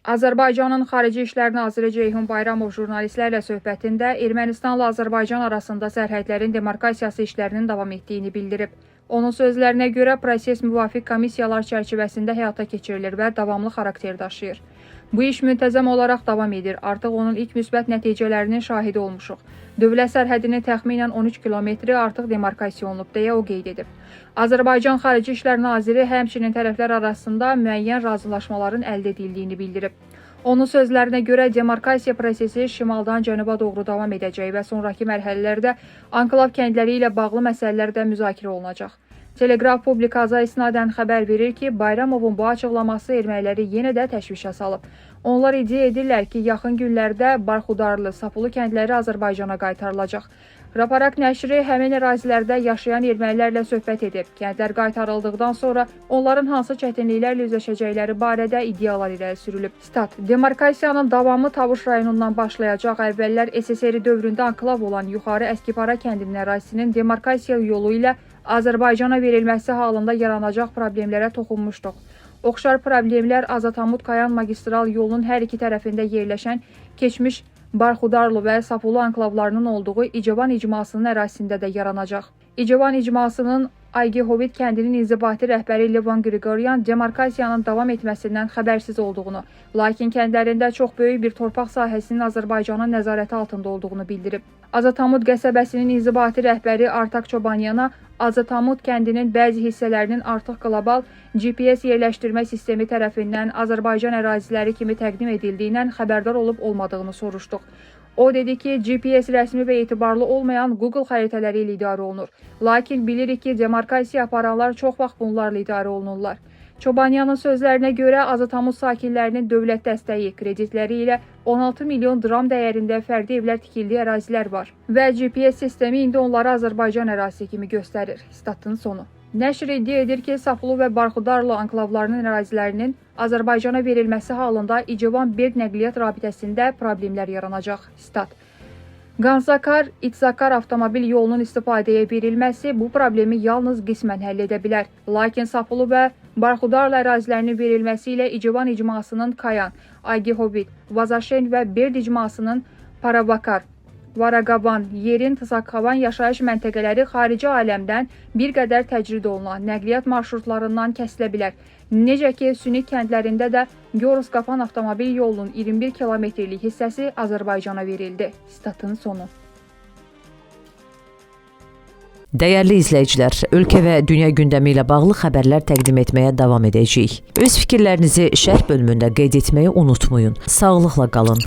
Azərbaycanın Xarici İşlər Naziri Ceyhun Bayramov jurnalistlərlə söhbətində Ermənistanla Azərbaycan arasında sərhədlərin demarkasiyası işlərinin davam etdiyini bildirib. Onun sözlərinə görə proses müvafiq komissiyalar çərçivəsində həyata keçirilir və davamlı xarakter daşıyır. Bu iş müntəzəm olaraq davam edir. Artıq onun ilk müsbət nəticələrinin şahidi olmuşuq. Dövlət sərhədinin təxminən 13 kilometri artıq demarkasiya olunub, deyə o qeyd edib. Azərbaycan Xarici İşlər Naziri həmçinin tərəflər arasında müəyyən razılaşmaların əldə edildiyini bildirib. Onun sözlərinə görə demarkasiya prosesi şimaldan cənuba doğru davam edəcək və sonraki mərhələlərdə anklav kəndləri ilə bağlı məsələlər də müzakirə olunacaq. Telegraf publikasına isnadən xəbər verir ki, Bayramovun bu açıqlaması erməniləri yenə də təşvişə salıb. Onlar iddia edirlər ki, yaxın günlərdə Barxudarlı, Sapulu kəndləri Azərbaycana qaytarılacaq. Raparak nəşri həmin ərazilərdə yaşayan ermənilərlə söhbət edib. Kəndlər qaytarıldıqdan sonra onların hansı çətinliklərlə üzləşəcəkləri barədə iddialar irəli sürülüb. Stat: Demarkasiyanın davamı Tavuş rayonundan başlayacaq. Əvvəllər SSR dövründə anklav olan Yuxarı Əskipara kəndinin ərazisinin demarkasiya yolu ilə Azərbaycana verilməsi halında yaranacaq problemlərə toxunmuşduq. Oxşar problemlər Azatamut Kayan magistral yolunun hər iki tərəfində yerləşən keçmiş Barxudarlı və Sapulu anklavlarının olduğu İcavan icmasının ərazisində də yaranacaq. İcavan icmasının Aygihovit kəndinin inzibati rəhbəri Levan Qriqoryan demarkasiyanın davam etməsindən xəbərsiz olduğunu, lakin kəndlərində çox böyük bir torpaq sahəsinin Azərbaycanın nəzarəti altında olduğunu bildirib. Azatamut qəsəbəsinin inzibati rəhbəri Artak Çobanyana Azatamut kəndinin bəzi hissələrinin artıq qlobal GPS yerləşdirmə sistemi tərəfindən Azərbaycan əraziləri kimi təqdim edildiyindən xəbərdar olub olmadığını soruşduq. O dedi ki, GPS rəsmi və etibarlı olmayan Google xəritələri ilə idarə olunur. Lakin bilirik ki, demarkasiya aparanlar çox vaxt bunlarla idarə olunurlar. Çobanyanın sözlərinə görə Azatamut sakinlərinin dövlət dəstəyi kreditləri ilə 16 milyon dram dəyərində fərdi evlər tikildiyi ərazilər var və GPS sistemi indi onları Azərbaycan ərazisi kimi göstərir. Statın sonu. Nəşr iddia edir ki, Sapulu və Barxudarlı anklavlarının ərazilərinin Azərbaycana verilməsi halında İcavan Berd nəqliyyat rabitəsində problemlər yaranacaq. Stat: Qanzakar-İtzakar avtomobil yolunun istifadəyə verilməsi bu problemi yalnız qismən həll edə bilər. Lakin Sapulu və Barxudarlı ərazilərinin verilməsi ilə İcavan icmasının Kayan, Aygihovit, Vazaşen və Berd icmasının Paravakar, Varaqaban, Yerin, Tısakhavan yaşayış məntəqələri xarici aləmdən bir qədər təcrid olunan nəqliyyat marşrutlarından kəsilə bilər. Necə ki, Sünik kəndlərində də Gorus-Qapan avtomobil yolunun 21 kilometrlik hissəsi Azərbaycana verildi. Statın sonu. Dəyərli izləyicilər, ölkə və dünya gündəmi ilə bağlı xəbərlər təqdim etməyə davam edəcəyik. Öz fikirlərinizi şərh bölümündə qeyd etməyi unutmayın. Sağlıqla qalın.